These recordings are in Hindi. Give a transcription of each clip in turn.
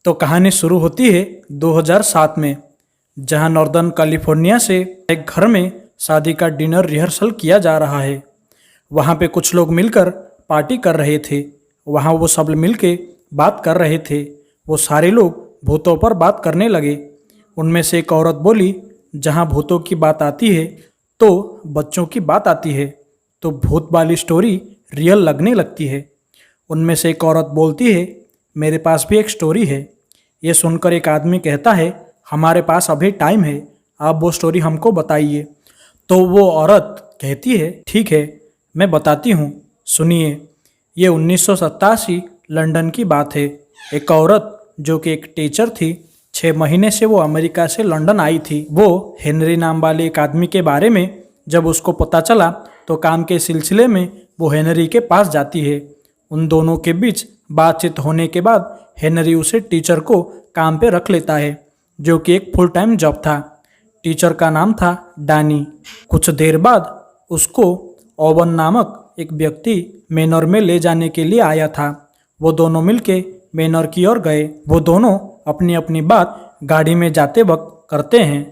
तो कहानी शुरू होती है 2007 में, जहां नॉर्दर्न कैलिफोर्निया से एक घर में शादी का डिनर रिहर्सल किया जा रहा है। वहां पे कुछ लोग मिलकर पार्टी कर रहे थे। वहां वो सब मिलके बात कर रहे थे। वो सारे लोग भूतों पर बात करने लगे। उनमें से एक औरत बोली, जहां भूतों की बात आती है तो बच्चों की बात आती है, तो भूत वाली स्टोरी रियल लगने लगती है। उनमें से एक औरत बोलती है, मेरे पास भी एक स्टोरी है। ये सुनकर एक आदमी कहता है, हमारे पास अभी टाइम है, आप वो स्टोरी हमको बताइए। तो वो औरत कहती है, ठीक है, मैं बताती हूँ, सुनिए। ये 1987 लंदन की बात है। एक औरत जो कि एक टीचर थी, 6 महीने से वो अमेरिका से लंदन आई थी। वो हेनरी नाम वाले एक आदमी के बारे में जब उसको पता चला तो काम के सिलसिले में वो हेनरी के पास जाती है। उन दोनों के बीच बातचीत होने के बाद हेनरी उसे टीचर को काम पे रख लेता है, जो कि एक फुल टाइम जॉब था। टीचर का नाम था डानी। कुछ देर बाद उसको ओवन नामक एक व्यक्ति मैनर में ले जाने के लिए आया था। वो दोनों मिलके मैनर की ओर गए। वो दोनों अपनी अपनी बात गाड़ी में जाते वक्त करते हैं।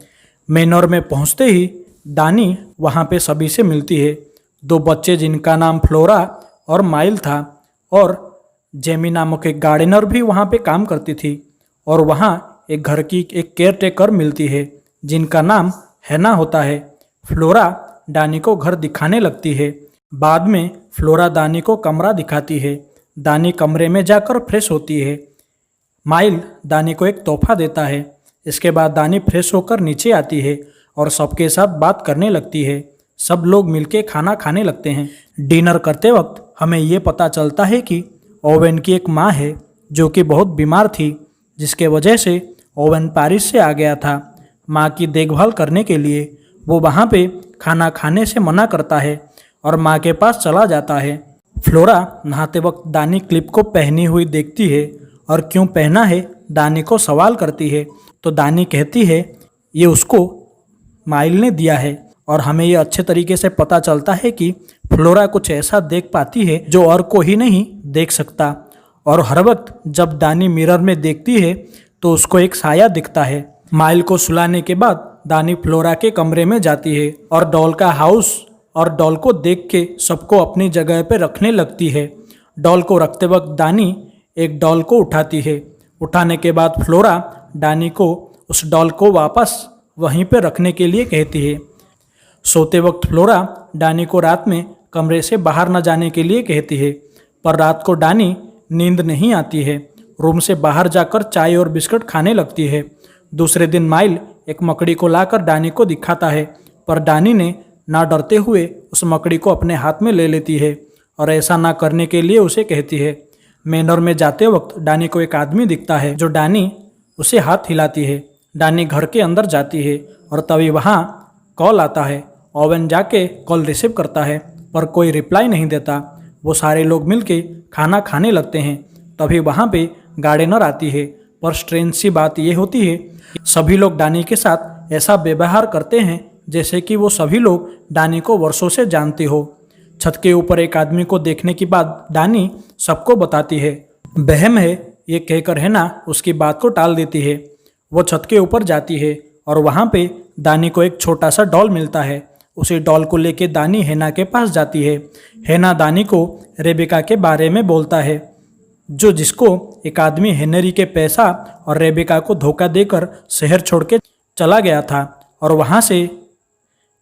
मैनर में पहुंचते ही डानी वहां पे सभी से मिलती है। 2 बच्चे जिनका नाम फ्लोरा और माइल था, और जेमी नामक एक गार्डनर भी वहां पे काम करती थी। और वहां एक घर की एक केयर टेकर मिलती है जिनका नाम हैना होता है। फ्लोरा डानी को घर दिखाने लगती है। बाद में फ्लोरा दानी को कमरा दिखाती है। दानी कमरे में जाकर फ्रेश होती है। माइल दानी को एक तोहफा देता है। इसके बाद दानी फ्रेश होकर नीचे आती है और सबके साथ बात करने लगती है। सब लोग मिलके खाना खाने लगते हैं। डिनर करते वक्त हमें ये पता चलता है कि ओवेन की एक माँ है जो कि बहुत बीमार थी, जिसके वजह से ओवेन पेरिस से आ गया था। माँ की देखभाल करने के लिए वो वहाँ पे खाना खाने से मना करता है और माँ के पास चला जाता है। फ्लोरा नहाते वक्त दानी क्लिप को पहनी हुई देखती है और क्यों पहना है दानी को सवाल करती है। तो दानी कहती है ये उसको माइल ने दिया है। और हमें ये अच्छे तरीके से पता चलता है कि फ्लोरा कुछ ऐसा देख पाती है जो और कोई नहीं देख सकता। और हर वक्त जब दानी मिरर में देखती है तो उसको एक साया दिखता है। माइल को सुलाने के बाद दानी फ्लोरा के कमरे में जाती है और डॉल का हाउस और डॉल को देख के सबको अपनी जगह पे रखने लगती है। डॉल को रखते वक्त दानी एक डॉल को उठाती है। उठाने के बाद फ्लोरा डानी को उस डॉल को वापस वहीं पे रखने के लिए कहती है। सोते वक्त फ्लोरा डानी को रात में कमरे से बाहर न जाने के लिए कहती है, पर रात को डानी नींद नहीं आती है। रूम से बाहर जाकर चाय और बिस्कुट खाने लगती है। दूसरे दिन माइल एक मकड़ी को लाकर डानी को दिखाता है, पर डानी ने ना डरते हुए उस मकड़ी को अपने हाथ में ले लेती है और ऐसा ना करने के लिए उसे कहती है। मैनर में जाते वक्त डानी को एक आदमी दिखता है जो डानी उसे हाथ हिलाती है। डानी घर के अंदर जाती है और तभी वहाँ कॉल आता है। ओवेन जाके कॉल रिसीव करता है, पर कोई रिप्लाई नहीं देता। वो सारे लोग मिलके खाना खाने लगते हैं। तभी वहाँ पे गार्डनर आती है, पर स्ट्रेंज सी बात ये होती है, सभी लोग डानी के साथ ऐसा व्यवहार करते हैं जैसे कि वो सभी लोग डानी को वर्षों से जानते हो। छत के ऊपर एक आदमी को देखने के बाद डानी सबको बताती है। बहम है ये कहकर है ना उसकी बात को टाल देती है। वो छत के ऊपर जाती है और वहाँ पे दानी को एक छोटा सा डॉल मिलता है। उसी डॉल को लेके दानी हैना के पास जाती है। हैना दानी को रेबेका के बारे में बोलता है, जो जिसको एक आदमी हेनरी के पैसा और रेबेका को धोखा देकर शहर छोड़ के चला गया था। और वहाँ से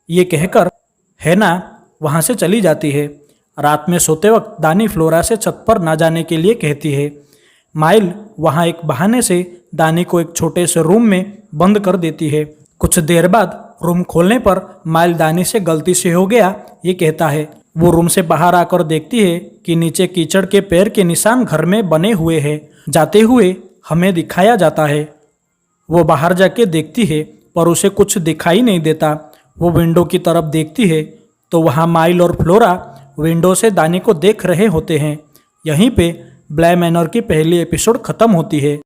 ये कहकर हैना वहाँ से चली जाती है। रात में सोते वक्त दानी फ्लोरा से छत पर ना जाने के लिए कहती है। माइल वहाँ एक बहाने से दानी को एक छोटे से रूम में बंद कर देती है। कुछ देर बाद रूम खोलने पर माइल दानी से गलती से हो गया ये कहता है। वो रूम से बाहर आकर देखती है कि नीचे कीचड़ के पैर के निशान घर में बने हुए हैं। जाते हुए हमें दिखाया जाता है। वो बाहर जाके देखती है पर उसे कुछ दिखाई नहीं देता। वो विंडो की तरफ देखती है तो वहाँ माइल और फ्लोरा विंडो से दानी को देख रहे होते हैं। यहीं पे ब्लैक मैनर की पहली एपिसोड खत्म होती है।